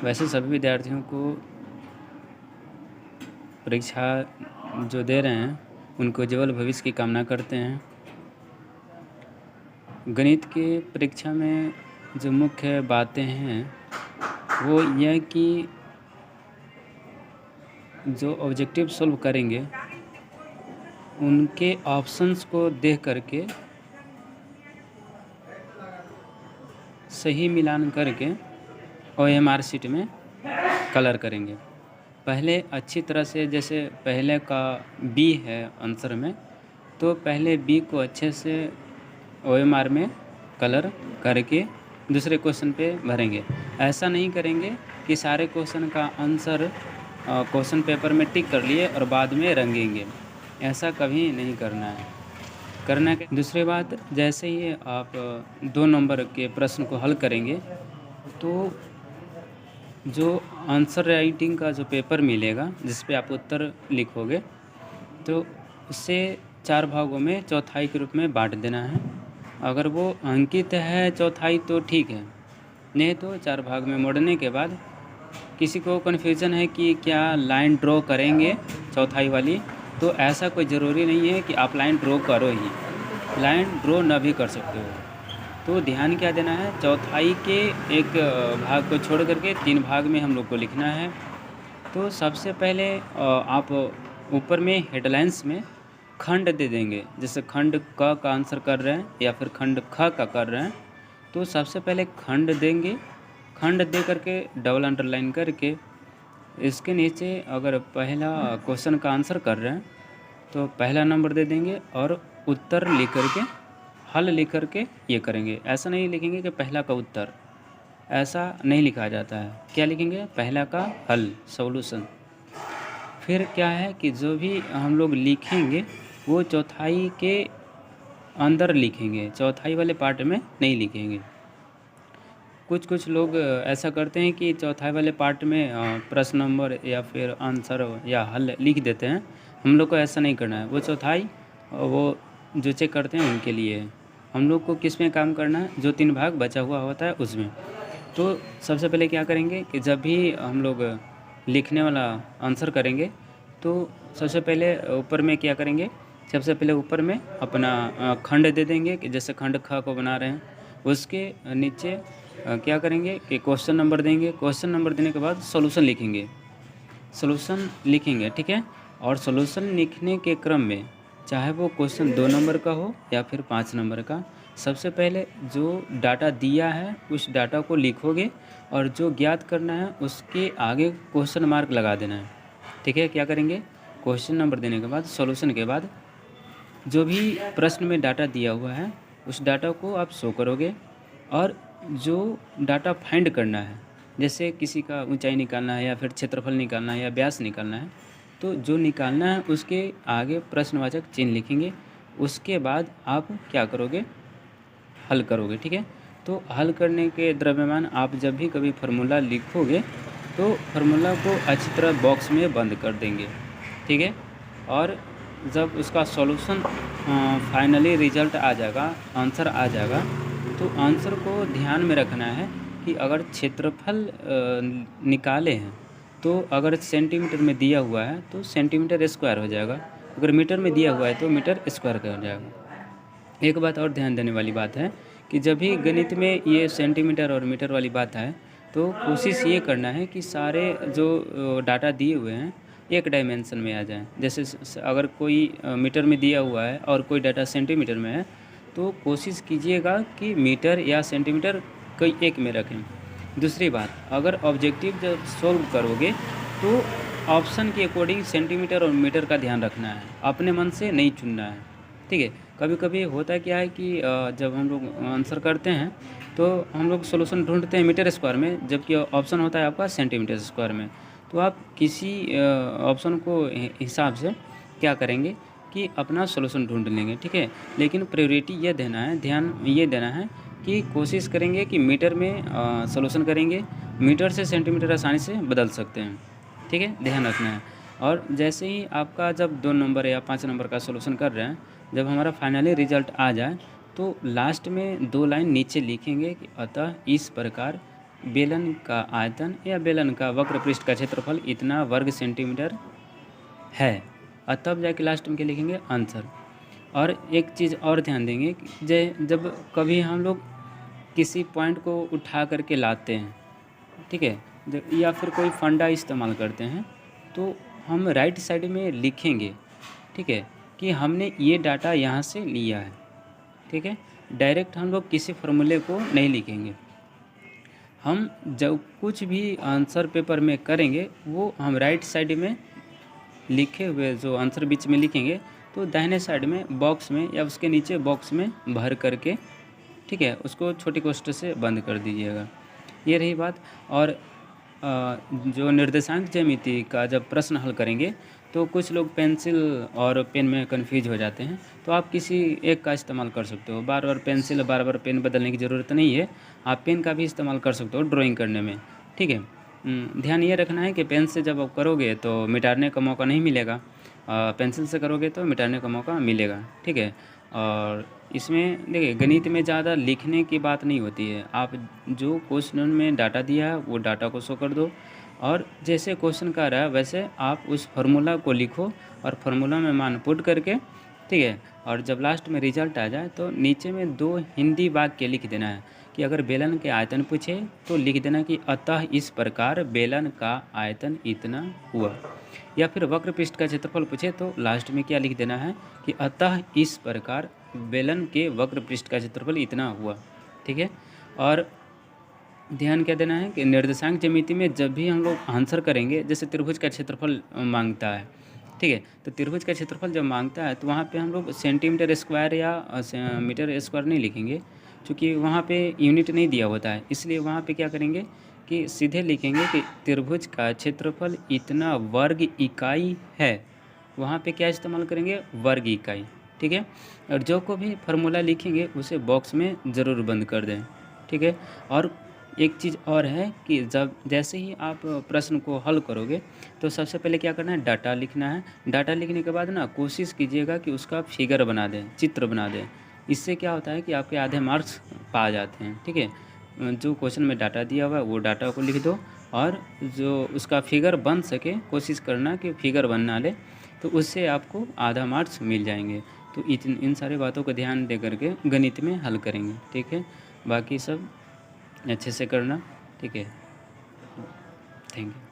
वैसे सभी विद्यार्थियों को परीक्षा जो दे रहे हैं उनको उज्ज्वल भविष्य की कामना करते हैं। गणित के परीक्षा में जो मुख्य बातें हैं वो यह कि जो ऑब्जेक्टिव सॉल्व करेंगे उनके ऑप्शंस को देख करके सही मिलान करके ओएमआर शीट में कलर करेंगे। पहले अच्छी तरह से, जैसे पहले का बी है आंसर में, तो पहले बी को अच्छे से ओएमआर में कलर करके दूसरे क्वेश्चन पे भरेंगे। ऐसा नहीं करेंगे कि सारे क्वेश्चन का आंसर क्वेश्चन पेपर में टिक कर लिए और बाद में रंगेंगे। ऐसा कभी नहीं करना है। दूसरी बात, जैसे ही आप 2 नंबर के प्रश्न को हल करेंगे तो जो आंसर राइटिंग का जो पेपर मिलेगा जिस पे आप उत्तर लिखोगे, तो उसे 4 भागों में चौथाई के रूप में बांट देना है। अगर वो अंकित है चौथाई तो ठीक है, नहीं तो 4 भाग में मोड़ने के बाद किसी को कन्फ्यूज़न है कि क्या लाइन ड्रॉ करेंगे चौथाई वाली, तो ऐसा कोई ज़रूरी नहीं है कि आप लाइन ड्रॉ करो ही, लाइन ड्रॉ न भी कर सकते हो। तो ध्यान क्या देना है, चौथाई के एक भाग को छोड़ करके 3 भाग में हम लोग को लिखना है। तो सबसे पहले आप ऊपर में हेडलाइंस में खंड दे देंगे। जैसे खंड क का आंसर कर रहे हैं या फिर खंड ख का कर रहे हैं, तो सबसे पहले खंड देंगे। खंड दे करके डबल अंडरलाइन करके इसके नीचे अगर पहला क्वेश्चन का आंसर कर रहे हैं तो पहला नंबर दे देंगे और उत्तर लिख करके, हल लिख करके ये करेंगे। ऐसा नहीं लिखेंगे कि पहला का उत्तर, ऐसा नहीं लिखा जाता है। क्या लिखेंगे, पहला का हल, सॉल्यूशन। फिर क्या है कि जो भी हम लोग लिखेंगे वो चौथाई के अंदर लिखेंगे, चौथाई वाले पार्ट में नहीं लिखेंगे। कुछ लोग ऐसा करते हैं कि चौथाई वाले पार्ट में प्रश्न नंबर या फिर आंसर या हल लिख देते हैं। हम लोग को ऐसा नहीं करना है। वो चौथाई वो जो चेक करते हैं उनके लिए है। हम लोग को किस में काम करना है, जो 3 भाग बचा हुआ होता है उसमें। तो सबसे पहले क्या करेंगे कि जब भी हम लोग लिखने वाला आंसर करेंगे तो सबसे पहले ऊपर में क्या करेंगे, सबसे पहले ऊपर में अपना खंड दे देंगे कि जैसे खंड ख को बना रहे हैं, उसके नीचे क्या करेंगे कि क्वेश्चन नंबर देंगे। क्वेश्चन नंबर देने के बाद सॉल्यूशन लिखेंगे, सॉल्यूशन लिखेंगे, ठीक है। और सॉल्यूशन लिखने के क्रम में चाहे वो क्वेश्चन 2 नंबर का हो या फिर 5 नंबर का, सबसे पहले जो डाटा दिया है उस डाटा को लिखोगे और जो ज्ञात करना है उसके आगे क्वेश्चन मार्क लगा देना है, ठीक है। क्या करेंगे, क्वेश्चन नंबर देने के बाद सॉल्यूशन के बाद जो भी प्रश्न में डाटा दिया हुआ है उस डाटा को आप शो करोगे। और जो डाटा फाइंड करना है, जैसे किसी का ऊंचाई निकालना है या फिर क्षेत्रफल निकालना है या व्यास निकालना है, तो जो निकालना है उसके आगे प्रश्नवाचक चिन्ह लिखेंगे। उसके बाद आप क्या करोगे, हल करोगे, ठीक है। तो हल करने के द्रव्यमान आप जब भी कभी फार्मूला लिखोगे तो फार्मूला को अच्छी तरह बॉक्स में बंद कर देंगे, ठीक है। और जब उसका सॉल्यूशन फाइनली रिजल्ट आ जाएगा, आंसर आ जाएगा, तो आंसर को ध्यान में रखना है कि अगर क्षेत्रफल निकाले हैं तो अगर सेंटीमीटर में दिया हुआ है तो सेंटीमीटर स्क्वायर हो जाएगा, अगर मीटर में दिया हुआ है तो मीटर स्क्वायर का हो जाएगा। एक बात और ध्यान देने वाली बात है कि जब भी गणित में ये सेंटीमीटर और मीटर वाली बात है तो कोशिश ये करना है कि सारे जो डाटा दिए हुए हैं एक डायमेंशन में आ जाएं। जैसे अगर कोई मीटर में दिया हुआ है और कोई डाटा सेंटीमीटर में है तो कोशिश कीजिएगा कि मीटर या सेंटीमीटर कोई एक में रखें। दूसरी बात, अगर ऑब्जेक्टिव जब सॉल्व करोगे तो ऑप्शन के अकॉर्डिंग सेंटीमीटर और मीटर का ध्यान रखना है, अपने मन से नहीं चुनना है, ठीक है। कभी कभी होता क्या है कि जब हम लोग आंसर करते हैं तो हम लोग सॉल्यूशन ढूंढते हैं मीटर स्क्वायर में, जबकि ऑप्शन होता है आपका सेंटीमीटर स्क्वायर में। तो आप किसी ऑप्शन को हिसाब से क्या करेंगे कि अपना सॉल्यूशन ढूंढ लेंगे, ठीक है। लेकिन प्रायोरिटी ये देना है, ध्यान ये देना है कि कोशिश करेंगे कि मीटर में सॉल्यूशन करेंगे। मीटर से सेंटीमीटर आसानी से बदल सकते हैं, ठीक है, ध्यान रखना है। और जैसे ही आपका जब 2 नंबर या 5 नंबर का सॉल्यूशन कर रहे हैं, जब हमारा फाइनली रिजल्ट आ जाए तो लास्ट में 2 लाइन नीचे लिखेंगे कि अतः इस प्रकार बेलन का आयतन या बेलन का वक्र पृष्ठ का क्षेत्रफल इतना वर्ग सेंटीमीटर है, और तब जाके लास्ट में क्या लिखेंगे, आंसर। और एक चीज़ और ध्यान देंगे कि जब कभी हम लोग किसी पॉइंट को उठा करके लाते हैं, ठीक है, या फिर कोई फंडा इस्तेमाल करते हैं, तो हम राइट साइड में लिखेंगे, ठीक है, कि हमने ये डाटा यहाँ से लिया है, ठीक है। डायरेक्ट हम लोग किसी फॉर्मूले को नहीं लिखेंगे। हम जब कुछ भी आंसर पेपर में करेंगे वो हम राइट साइड में लिखे हुए जो आंसर बीच में लिखेंगे, तो दाहिने साइड में बॉक्स में या उसके नीचे बॉक्स में भर करके, ठीक है, उसको छोटी कोष्ठक से बंद कर दीजिएगा। ये रही बात। और जो निर्देशांक ज्यामिति का जब प्रश्न हल करेंगे तो कुछ लोग पेंसिल और पेन में कन्फ्यूज हो जाते हैं, तो आप किसी एक का इस्तेमाल कर सकते हो। बार बार पेंसिल बार बार पेन बदलने की ज़रूरत नहीं है, आप पेन का भी इस्तेमाल कर सकते हो ड्राइंग करने में, ठीक है। ध्यान ये रखना है कि पेन से जब आप करोगे तो मिटाने का मौका नहीं मिलेगा, पेंसिल से करोगे तो मिटाने का मौका मिलेगा, ठीक है। और इसमें देखिए गणित में ज़्यादा लिखने की बात नहीं होती है, आप जो क्वेश्चन में डाटा दिया है वो डाटा को शो कर दो, और जैसे क्वेश्चन का रहा है वैसे आप उस फार्मूला को लिखो और फार्मूला में मान पुट करके, ठीक है, और जब लास्ट में रिजल्ट आ जाए तो नीचे में 2 हिंदी वाक्य लिख देना है कि अगर बेलन के आयतन पूछे तो लिख देना कि अतः इस प्रकार बेलन का आयतन इतना हुआ, या फिर वक्र पृष्ठ का क्षेत्रफल पूछे तो लास्ट में क्या लिख देना है कि अतः इस प्रकार बेलन के वक्र पृष्ठ का क्षेत्रफल इतना हुआ, ठीक है। और ध्यान क्या देना है कि निर्देशांक ज्यामिति में जब भी हम लोग आंसर करेंगे, जैसे त्रिभुज का क्षेत्रफल मांगता है, ठीक है, तो त्रिभुज का क्षेत्रफल जब मांगता है तो वहाँ पे हम लोग सेंटीमीटर स्क्वायर या मीटर स्क्वायर नहीं लिखेंगे, क्योंकि वहाँ पे यूनिट नहीं दिया होता है। इसलिए वहाँ पे क्या करेंगे कि सीधे लिखेंगे कि त्रिभुज का क्षेत्रफल इतना वर्ग इकाई है, वहाँ पे क्या इस्तेमाल करेंगे, वर्ग इकाई, ठीक है। और जो को भी फार्मूला लिखेंगे उसे बॉक्स में ज़रूर बंद कर दें, ठीक है। और एक चीज़ और है कि जब जैसे ही आप प्रश्न को हल करोगे तो सबसे पहले क्या करना है, डाटा लिखना है। डाटा लिखने के बाद ना कोशिश कीजिएगा कि उसका फिगर बना दें, चित्र बना दें। इससे क्या होता है कि आपके आधे मार्क्स पा जाते हैं, ठीक है। जो क्वेश्चन में डाटा दिया हुआ है वो डाटा को लिख दो, और जो उसका फिगर बन सके कोशिश करना कि फिगर बनना ले, तो उससे आपको आधा मार्क्स मिल जाएंगे। तो इन सारी बातों को ध्यान दे करके गणित में हल करेंगे, ठीक है। बाकी सब अच्छे से करना, ठीक है। Thank you.